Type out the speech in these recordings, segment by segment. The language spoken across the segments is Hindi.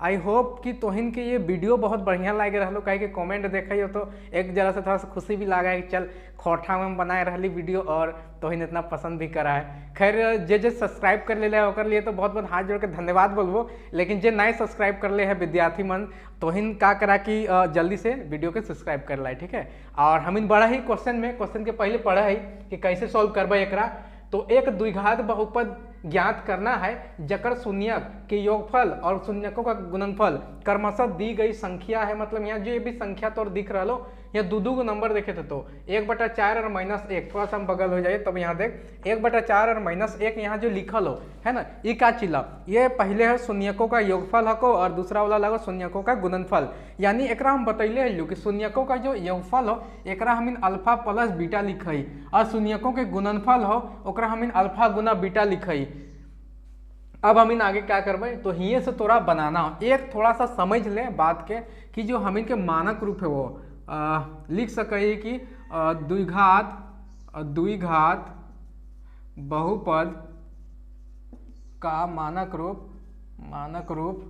आई होप कि तोहिन के ये वीडियो बहुत बढ़िया लगे रहा कहे कि कमेंट देखे हो तो एक जरा से थोड़ा सा खुशी भी लगा है कि चल खोठा में बनाए रही वीडियो और तोहिन इतना पसंद भी करा है। खैर जे सब्सक्राइब कर ले ओकर लिए तो बहुत बहुत हाथ जोड़ के धन्यवाद बोलबो, लेकिन जे नए सब्सक्राइब कर ले है विद्यार्थी मन तोहिन का करा कि जल्दी से वीडियो के सब्सक्राइब कर लाए, ठीक है। और हम बड़ा ही क्वेश्चन के पहले पढ़ा है कि कैसे सॉल्व करबे एकरा। तो एक द्विघात बहुपद ज्ञात करना है जकर शून्यक के योगफल और शून्यकों का गुणनफल क्रमशः दी गई संख्या है। मतलब यहाँ जो भी संख्या तो दिख रहा लो यहाँ दो को नंबर देखे थे तो 1/4 और -1 थोड़ा सा हम बगल हो जाइए तब यहाँ देख 1/4 और -1 यहाँ जो लिखल हो है ना ये का चिल्ला ये पहले है शून्यकों का योगफल हको और दूसरा वाला लगो शून्यकों का गुणनफल। यानी एकरा हम बतैले है कि शून्यकों का जो योगफल हो एकरा हम अल्फा प्लस बीटा लिखई और शून्यकों के गुणनफल हो ओकरा हम अल्फा गुना बीटा लिखई। अब हम आगे क्या करबे तो हिये से तोरा बनाना एक थोड़ा सा समझ ले बात के कि जो हम के मानक रूप है वो लिख सके कि द्विघात बहुपद का मानक रूप।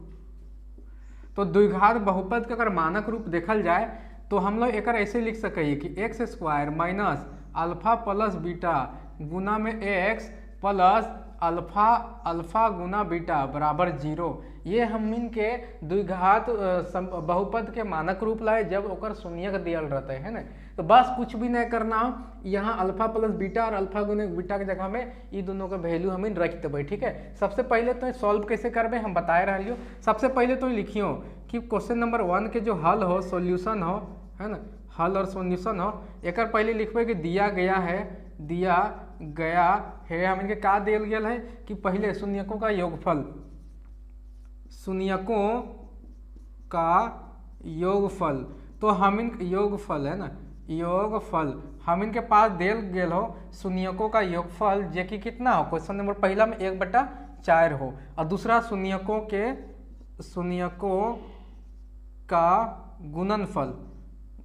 तो द्विघात बहुपद का अगर मानक रूप देखल जाए तो हम लोग एक ऐसे लिख सके कि x² minus alpha plus beta गुना में x प्लस अल्फा गुना बीटा बराबर 0। ये हम के द्विघात बहुपद के मानक रूप लाए जब ओकर शून्यक दियल रहते है ना। तो बस कुछ भी नहीं करना हो, यहाँ अल्फा प्लस बीटा और अल्फा गुना बीटा के जगह में ये दोनों का वैल्यू हम रख देवे, ठीक है। सबसे पहले तो सॉल्व कैसे करबे हम बताए रही हो। सबसे पहले तो लिखियो कि क्वेश्चन नंबर 1 के जो हल हो सॉल्यूशन हो है ना, हल और सॉल्यूशन हो एक पहले लिखबे कि दिया गया है हम इनके का दिया गया है कि पहले शून्यकों का योगफल तो हम योगफल है ना योगफल हम इनके पास दिल गेल हो शून्यकों का योगफल जे कि कितना हो क्वेश्चन नंबर पहला में 1/4 हो और दूसरा शून्यकों का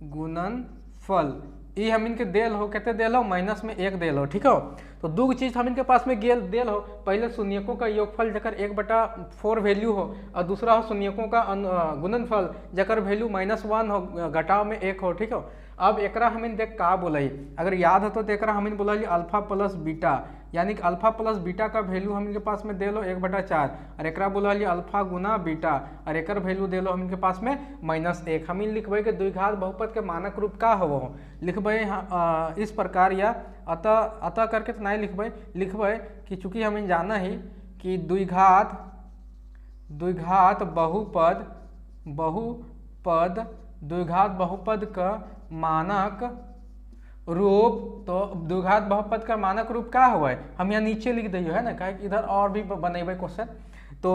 गुणनफल ये हम इनके देल हो कहते देल हो माइनस में 1 देल हो, ठीक हो। तो दो चीज हम इनके पास में गेल देल हो पहले शून्यकों का योगफल जकर 1/4 वैल्यू हो और दूसरा हो शून्यकों का गुणनफल जकर वैल्यू -1 हो घटाव में 1 हो, ठीक हो। अब एकरा हम देख का बोलाई अगर याद हो तो एकरा हम बोला अल्फा प्लस बीटा यानी कि अल्फा प्लस बीटा का वैल्यू हम इनके पास में दे लो 1/4 और एकरा बोला अल्फा गुना बीटा और एकर वैल्यू दे लो हम इनके पास में -1। हम लिखबे कि द्विघात बहुपद के मानक रूप का हो लिखबे इस प्रकार या अतः करके तो नहीं लिखबे कि चूंकि हमें जाना ही कि द्विघात बहुपद का मानक रूप। तो द्विघात बहुपद का मानक रूप का हुआ है हम यहाँ नीचे लिख दिए है ना कहे इधर और भी बनेबे क्वेश्चन। तो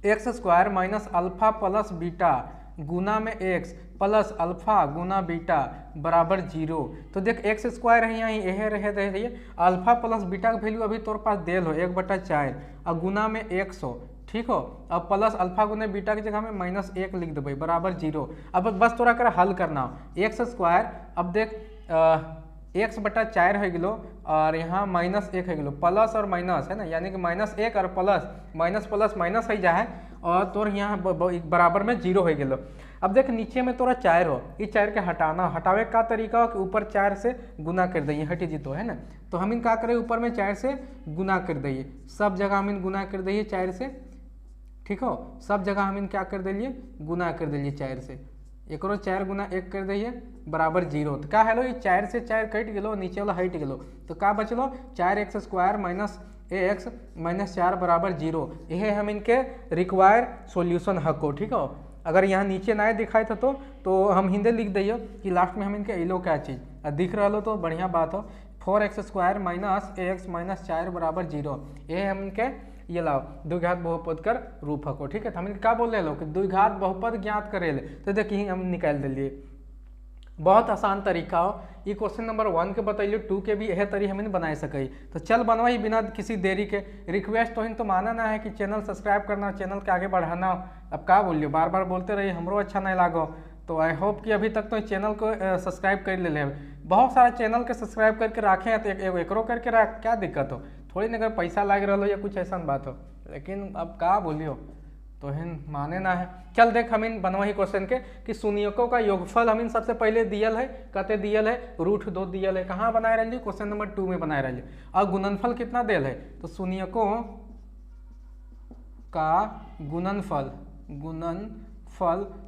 x² minus alpha plus beta गुना में x प्लस अल्फा गुना बीटा बराबर 0। तो देख x² है यहाँ यह रहे अल्फा प्लस बीटा का वैल्यू अभी तोर पास देल हो 1/4 और गुना में 100, ठीक हो। अब प्लस अल्फा गुना बीटा की जगह में -1 लिख देवे बराबर 0। अब बस तोरा कर हल करना x²। अब देख x/4 है गिलो और यहाँ -1 है गिलो प्लस और माइनस है ना यानी कि -1 और प्लस माइनस है जाए और तोर यहाँ बराबर में 0 है गिलो। अब देख नीचे में तोरा 4 हो इस 4 के हटावे का तरीका हो कि ऊपर 4 से गुना कर दिए हटी जीतो है ना। तो हम क्या करें ऊपर में 4 से गुना कर दिए सब जगह हम गुना कर दिए 4 से, ठीक हो। सब जगह हम क्या कर दिए गुना कर दिए 4 से एक 4 गुना 1 कर दिए बराबर 0। तो क्या हेलो ये 4 से 4 कट गलो नीचे वाला हट गलो तो क्या बचलो 4x² माइनस ax माइनस 4 बराबर 0। यह हम इनके रिक्वायर सॉल्यूशन हको, ठीक हो। अगर यहाँ नीचे ना दिखाए था तो हम हिंदे लिख दिए कि लास्ट में हम इनके एलो क्या चीज़ दिख रहा हो तो बढ़िया बात हो 4x² माइनस ax माइनस 4 बराबर 0। यह हम इनके ये लाओ द्विघात बहुपद कर रूप हको, ठीक है। तो हम क्या बोल रहे कि द्विघात बहुपद ज्ञात करे ले तो देखिए हम निकाल दिए बहुत आसान तरीका हो। ये क्वेश्चन नंबर 1 के बताइए 2 के भी यह तरी हमें बना सके। तो चल बनवाई बिना किसी देरी के। रिक्वेस्ट तो माना ना है कि चैनल सब्सक्राइब करना चैनल के आगे बढ़ाना। अब क्या बोलिए बार बार बोलते रहिए हमरो अच्छा नहीं लागो। तो आई होप कि अभी तक तो चैनल को सब्सक्राइब कर ले बहुत सारा चैनल के सब्सक्राइब करके रखे हैं तो एकरो करके क्या दिक्कत हो थोड़ी ना अगर पैसा लाग रहा हो या कुछ ऐसा बात हो। लेकिन अब क्या बोलियो तो हिन माने ना है। चल देख हम इन बनवा ही क्वेश्चन के कि शून्यकों का योगफल हम इन सबसे पहले दियल है, कते दियल है, √2 दियल है। कहाँ बनाए रही? क्वेश्चन नंबर 2 में बनाए रही। और गुणनफल कितना दियल है? तो शून्यकों का गुणनफल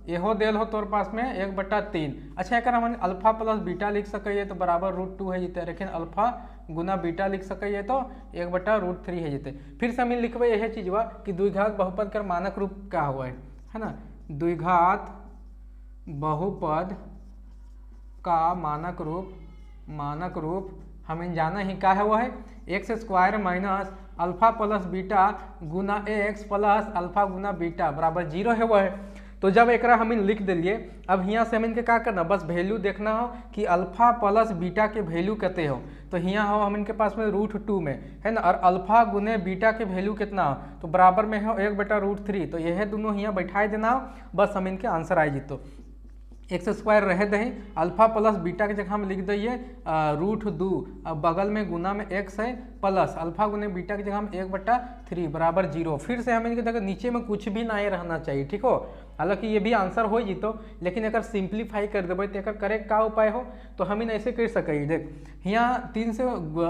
एहो देल हो तोर पास में 1/3। अच्छा एक हम अल्फा प्लस बीटा लिख सके तो बराबर √2 है जीते, लेकिन अल्फा गुना बीटा लिख सके तो 1/√3 है जीते। फिर से हम लिखबे यही चीज हुआ कि द्विघात बहुपद का मानक रूप क्या हुआ है ना, द्विघात बहुपद का मानक रूप हमें जाना ही क्या है, वो है x² minus alpha plus beta गुना x प्लस अल्फा गुना बीटा बराबर 0 है, वो है। तो जब एक हम लिख दिलिए, अब यहाँ से हम इनके क्या करना, बस वैल्यू देखना हो कि अल्फा प्लस बीटा के वैल्यू कितने हो। तो यहाँ हो हम इनके पास में √2 में है ना, और अल्फा गुने बीटा के वैल्यू कितना हो, तो बराबर में हो 1/√3। तो यह दोनों यहाँ बैठाए देना हो, बस हम इनके आंसर आए जीतो। x² रह दही, अल्फा प्लस बीटा के जगह हम लिख दिए √2, अब बगल में गुना में x है प्लस अल्फा गुने बीटा की जगह हम 1/3 बराबर 0। फिर से हमें देखो नीचे में कुछ भी नहीं रहना चाहिए, ठीक हो। हालांकि ये भी आंसर हो जीतो, लेकिन अगर सिंप्लीफाई कर देवे तो एक करेक्ट का उपाय हो, तो हम इन ऐसे कर सके। देख यहाँ 3 से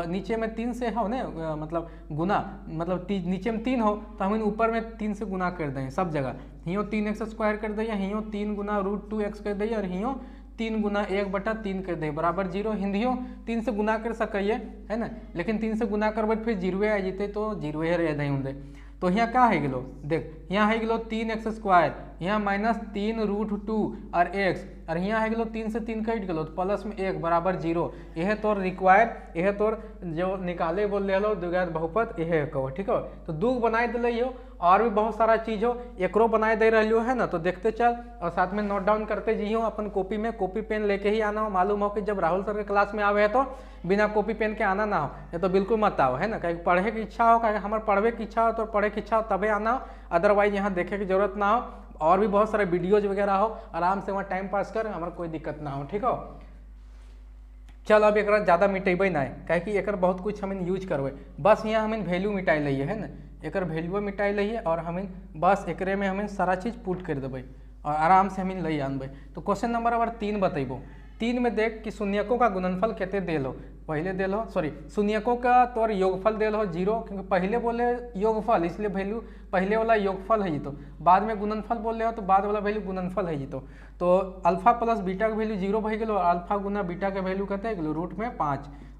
नीचे में 3 से हो ने, मतलब गुना, मतलब नीचे में 3 हो तो हम इन ऊपर में 3 से गुना कर दें सब जगह। हियो 3x² कर दिए, हियो 3 गुना √2x कर दिए, और हियो 3 गुना 1/3 कर दे बराबर 0। हिंदियों 3 से गुना कर सकिए है ना, लेकिन 3 से गुना करबे फिर 0 आ जीते, तो 0 रह दे होंगे। तो यहाँ क्या है गिलो, देख यहाँ है गिलो 3x², यहाँ -3 √2 और x, और यहाँ है गिलो 3 से 3 कट गलो तो प्लस में 1 बराबर 0। यह तोर रिक्वायर, यह तोर जो निकाले बोल रहे लो द्विघात बहुपद, यह कहो, ठीक हो। तो 2 बनाए दिले हो, और भी बहुत सारा चीज हो, एकरो बनाए दे रही हो है ना। तो देखते चल और साथ में नोट डाउन करते जी हो अपन कॉपी में, कॉपी पेन लेके ही आना हो। मालूम हो कि जब राहुल सर के क्लास में आवे है तो बिना कॉपी पेन के आना ना हो, ये तो बिल्कुल मत आओ है ना। कहीं पढ़े की इच्छा हो, कहीं हमारे पढ़वे की इच्छा हो तो पढ़े की इच्छा हो तबे आना हो, अदरवाइज यहाँ देखे की जरूरत ना हो। और भी बहुत सारे वीडियोज वगैरह हो, आराम से वहाँ टाइम पास कर, हमारा कोई दिक्कत ना हो, ठीक हो। चल अब एक ज़्यादा मिटेबे ना है, कहे कि एक बहुत कुछ हम यूज करवे, बस यहाँ हम वैल्यू मिटाई लीए है ना, एक वैल्यू मिटाई लीए और हम बस एक में हम सारा चीज़ पुट कर देवे और आराम से हम ले आनबे। तो क्वेश्चन नंबर अगर 3 बतेबो, 3 में देख कि शून्यकों का गुणनफल कितने दे लो, पहले दे लो सॉरी शून्यकों का तोर योगफल दे लो 0, क्योंकि पहले बोले योगफल इसलिए वैल्यू पहले वाला योगफल है जीतो, बाद में गुणनफल बोल रहे हो तो बाद वाला वैल्यू गुणनफल है जीतो। तो अल्फा प्लस बीटा के वैल्यू 0 भई गलो, अल्फा गुना बीटा के वैल्यू कते गलो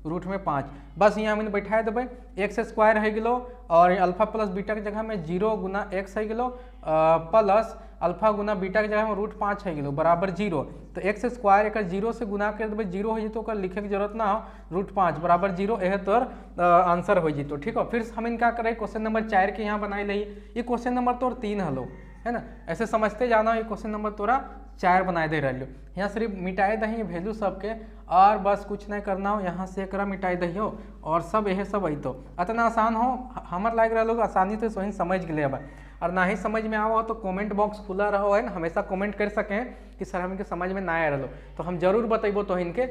√5। बस यहाँ मैंने बैठा देवे x² है गलो, और अल्फा प्लस बीटा के जगह में 0 गुना x है गलो प्लस अल्फा गुना बीटा के जगह में √5 है गलो बराबर 0। तो x² एक 0 से गुना कर देवे 0 हो जीतो, लिखे की जरूरत ना हो, √5 बराबर 0 यह तोर आंसर हो जीतो, ठीक हो। फिर हम इनका करें क्वेश्चन नंबर 4 के यहाँ बनाई ली, ये क्वेश्चन नंबर तोर 3 हलो है ना, ऐसे समझते जाना। ये क्वेश्चन नंबर तोरा 4 बनाए दे रही हो, यहाँ सिर्फ मिटाए दही वैल्यू सबके, और बस कुछ नहीं करना हो, यहाँ से एक मिटाई दही हो और सब यह सब आई। तो इतना आसान हो, हमारे लायक रह लोग आसानी से सोही समझ गए। अब और ना ही समझ में आओ तो कमेंट बॉक्स खुला रहो है ना, हमेशा कमेंट कर सकें कि सर हमके समझ में ना आ रहा, तो हम जरूर बतेबो तो इनके।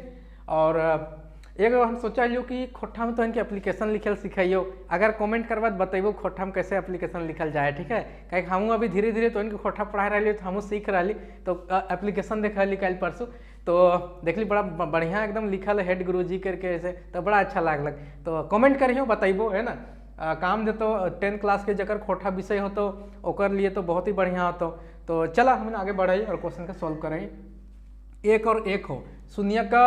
और एक हम सोचा लियो कि खोट्ठा में तो इनके एप्लीकेशन लिखल सिखाइयो, अगर कमेंट करवा बतेबो खोट्ठा में कैसे एप्लीकेशन लिखल जाए, ठीक है। कहीं हम अभी धीरे धीरे तो इनके खोट्ठा पढ़ा रही तो हम सीख रही, तो एप्लीकेशन देख ली कल परसों, तो देख ली बड़ा बढ़िया एकदम लिखल हेड गुरुजी करके ऐसे, तो बड़ा अच्छा लागल। तो कमेंट करियो बतेबो है ना, काम देतो 10 क्लास के जकर खोटा विषय हो तो ओकर लिए तो बहुत ही बढ़िया होतो। तो चला हम आगे बढ़ाई और क्वेश्चन का सॉल्व कराई। 1 और 1 हो, शून्य का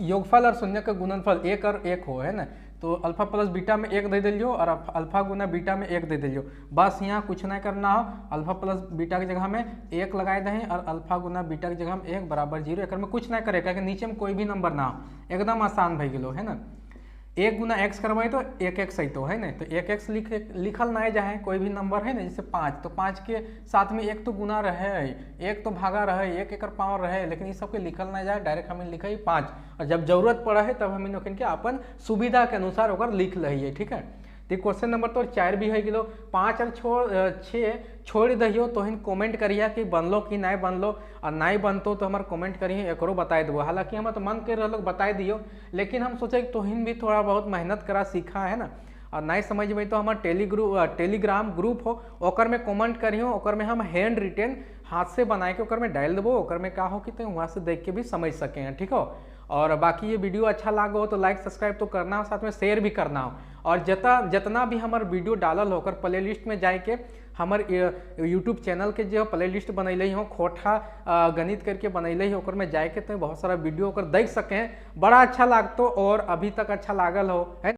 योगफल और शून्य का गुणनफल 1 और 1 हो है ना, तो अल्फा प्लस बीटा में 1 दे दिलियो और अल्फा गुना बीटा में 1 दे दिलियो। बस यहाँ कुछ नहीं करना हो, अल्फा प्लस बीटा की जगह में 1 लगाए दें और अल्फा गुना बीटा की जगह में 1 बराबर 0। एक में कुछ नहीं करे क्योंकि नीचे में कोई भी नंबर ना हो, एकदम आसान भई गलो है ना। 1 गुना x करवाई तो 1x आई तो है ना, तो 1x लिखल ना जाए कोई भी नंबर है ना, जैसे 5 तो 5 के साथ में 1 तो गुना रहे, 1 तो भागा रहे, 1 एकर पावर रहे, लेकिन ये सबके लिखल ना जाए, डायरेक्ट हमें लिखा ही 5, और जब जरूरत पड़ा है तब हम इनके अपन सुविधा के अनुसार होकर लिख ली, ठीक है। तो क्वेश्चन नंबर तो 4 भी है किलो 5 और 6 छोड़ दहियो, तो इन कमेंट करिए कि बनलो कि नहीं बनलो, और नहीं बनतो तो हमारे कमेंट करिए एक बताए देव। हालांकि हम तो मन कर रहा बता दियो, लेकिन हम सोचे तो हिन भी थोड़ा बहुत मेहनत करा सीखा है ना, और नहीं समझ में तो हमार टेलीग्राम ग्रुप हो, ओकर में कमेंट करियो, ओकर में हम हैंड रिटेन हाथ से बना के ओकर में डाल देबो, ओकर में का हो कि तो वहाँ से देख के भी समझ सके हैं, ठीक हो। और बाकी ये वीडियो अच्छा लागो हो तो लाइक सब्सक्राइब तो करना हो, साथ में शेयर भी करना हो। और जितना भी हमार वीडियो डालल होकर प्ले लिस्ट में जाए के हमार यूट्यूब चैनल के जो प्ले लिस्ट बनैले हो खोटा गणित करके बनैले हो, ओकर में जाए के तो बहुत सारा वीडियो ओकर देख सकें, बड़ा अच्छा लागतो और अभी तक अच्छा लागल हो है।